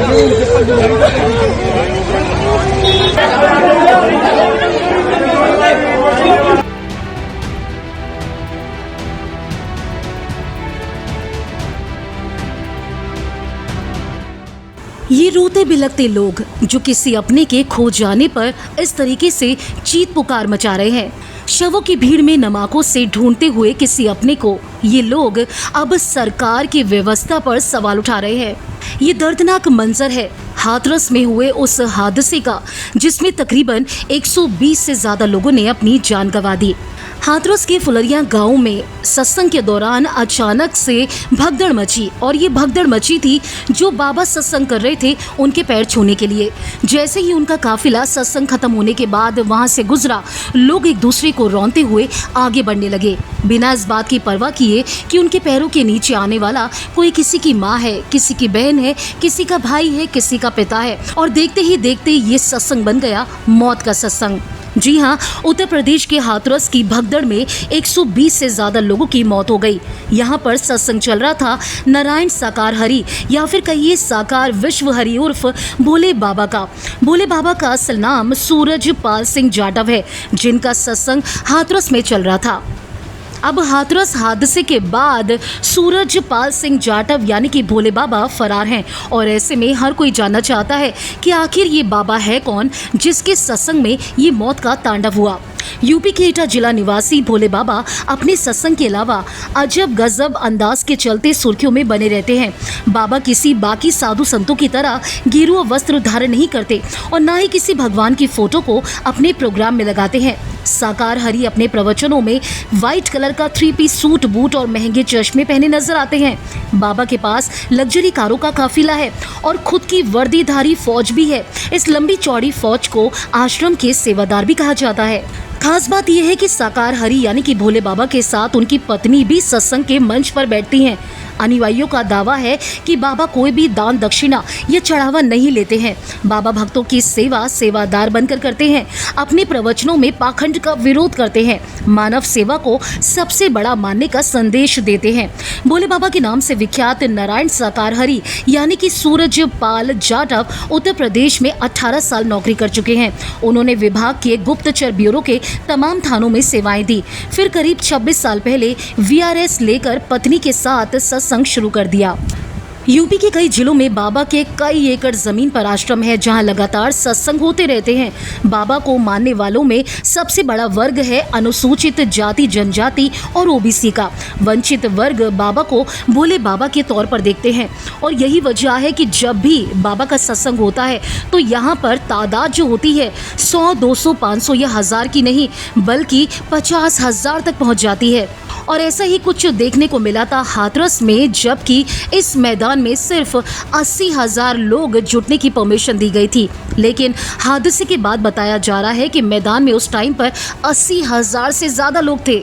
ये रोते बिलखते लोग जो किसी अपने के खो जाने पर इस तरीके से चीख पुकार मचा रहे हैं। शवों की भीड़ में नमाकों से ढूंढते हुए किसी अपने को ये लोग अब सरकार की व्यवस्था पर सवाल उठा रहे हैं। ये दर्दनाक मंजर है हाथरस में हुए उस हादसे का जिसमें तकरीबन 120 से ज्यादा लोगों ने अपनी जान गंवा दी। हाथरस के फुलरिया गांव में सत्संग के दौरान अचानक से भगदड़ मची और ये भगदड़ मची थी जो बाबा सत्संग कर रहे थे उनके पैर छूने के लिए। जैसे ही उनका काफिला सत्संग खत्म होने के बाद वहां से गुजरा, लोग एक दूसरे को रौंदते हुए आगे बढ़ने लगे, बिना इस बात की परवाह किए कि उनके पैरों के नीचे आने वाला कोई किसी की माँ है, किसी की बहन है, किसी का भाई है, किसी का पिता है। और देखते ही देखते ये सत्संग बन गया मौत का सत्संग। जी हाँ, उत्तर प्रदेश के हाथरस की भगदड़ में 120 से ज्यादा लोगों की मौत हो गई। यहाँ पर सत्संग चल रहा था नारायण साकार हरि या फिर कहिए साकार विश्व हरि उर्फ भोले बाबा का। भोले बाबा का असल नाम सूरज पाल सिंह जाटव है, जिनका सत्संग हाथरस में चल रहा था। अब हाथरस हादसे के बाद सूरज पाल सिंह जाटव यानी कि भोले बाबा फरार हैं और ऐसे में हर कोई जानना चाहता है कि आखिर ये बाबा है कौन जिसके सत्संग में ये मौत का तांडव हुआ। यूपी के एटा जिला निवासी भोले बाबा अपने सत्संग के अलावा अजब गजब अंदाज के चलते सुर्खियों में बने रहते हैं। बाबा किसी बाकी साधु संतों की तरह गेरुआ वस्त्र धारण नहीं करते और ना ही किसी भगवान की फोटो को अपने प्रोग्राम में लगाते हैं। साकार हरि अपने प्रवचनों में व्हाइट कलर का 3 पीस सूट बूट और महंगे चश्मे पहने नजर आते हैं। बाबा के पास लग्जरी कारों का काफिला है और खुद की वर्दीधारी फौज भी है। इस लंबी चौड़ी फौज को आश्रम के सेवादार भी कहा जाता है। खास बात यह है कि साकार हरि यानी कि भोले बाबा के साथ उनकी पत्नी भी सत्संग के मंच पर बैठती हैं। अनुयायियों का दावा है कि बाबा कोई भी दान दक्षिणा या चढ़ावा नहीं लेते हैं। बाबा भक्तों की सेवा सेवादार बनकर करते हैं। अपने प्रवचनों में पाखंड का विरोध करते हैं, मानव सेवा को सबसे बड़ा मानने का संदेश देते हैं। भोले बाबा के नाम से विख्यात नारायण साकार हरि यानी कि सूरज पाल जाटव उत्तर प्रदेश में 18 साल नौकरी कर चुके हैं। उन्होंने विभाग के गुप्तचर ब्यूरो के तमाम थानों में सेवाएं दी। फिर करीब 26 साल पहले VRS लेकर पत्नी के साथ सत्संग शुरू कर दिया। यूपी के कई जिलों में बाबा के कई एकड़ जमीन पर आश्रम है जहां लगातार सत्संग होते रहते हैं। बाबा को मानने वालों में सबसे बड़ा वर्ग है अनुसूचित जाति जनजाति और OBC का। वंचित वर्ग बाबा को भोले बाबा के तौर पर देखते हैं और यही वजह है कि जब भी बाबा का सत्संग होता है तो यहाँ पर तादाद जो होती है 100, 200, 500 या 1000 की नहीं बल्कि 50,000 तक पहुँच जाती है। और ऐसा ही कुछ देखने को मिला था हाथरस में, जबकि इस मैदान में सिर्फ 80,000 लोग जुटने की परमिशन दी गई थी। लेकिन हादसे के बाद बताया जा रहा है कि मैदान में उस टाइम पर 80,000 से ज़्यादा लोग थे।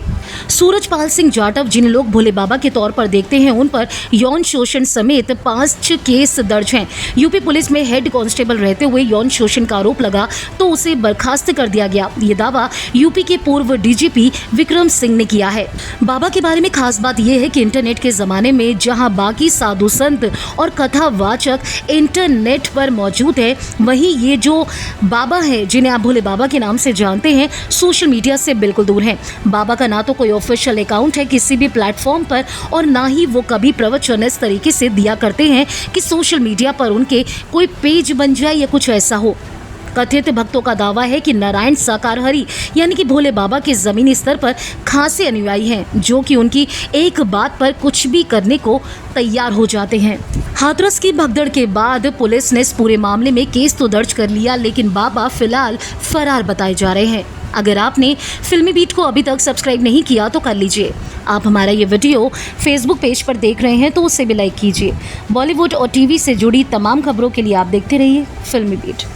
सूरज पाल सिंह जाटव जिन लोग भोले बाबा के तौर पर देखते हैं उन पर यौन शोषण समेत 5 केस दर्ज हैं। यूपी पुलिस में हेड कांस्टेबल रहते हुए यौन शोषण का आरोप लगा तो उसे बर्खास्त कर दिया गया। ये दावा यूपी के पूर्व DGP विक्रम सिंह ने किया है। बाबा के बारे में खास बात यह है कि इंटरनेट के ज़माने में जहां बाकी साधु संत और कथावाचक इंटरनेट पर मौजूद है, वहीं ये जो बाबा है जिन्हें आप भोले बाबा के नाम से जानते हैं सोशल मीडिया से बिल्कुल दूर हैं। बाबा का ना तो कोई ऑफिशियल अकाउंट है किसी भी प्लेटफॉर्म पर और ना ही वो कभी प्रवचन इस तरीके से दिया करते हैं कि सोशल मीडिया पर उनके कोई पेज बन जाए या कुछ ऐसा हो। कथित भक्तों का दावा है कि नारायण साकार हरि यानी कि भोले बाबा के जमीनी स्तर पर खासे अनुयायी हैं जो कि उनकी एक बात पर कुछ भी करने को तैयार हो जाते हैं। हाथरस की भगदड़ के बाद पुलिस ने इस पूरे मामले में केस तो दर्ज कर लिया, लेकिन बाबा फिलहाल फरार बताए जा रहे हैं। अगर आपने फिल्मी बीट को अभी तक सब्सक्राइब नहीं किया तो कर लीजिए। आप हमारा ये वीडियो फेसबुक पेज पर देख रहे हैं तो उसे भी लाइक कीजिए। बॉलीवुड और टीवी से जुड़ी तमाम खबरों के लिए आप देखते रहिए फिल्मी बीट।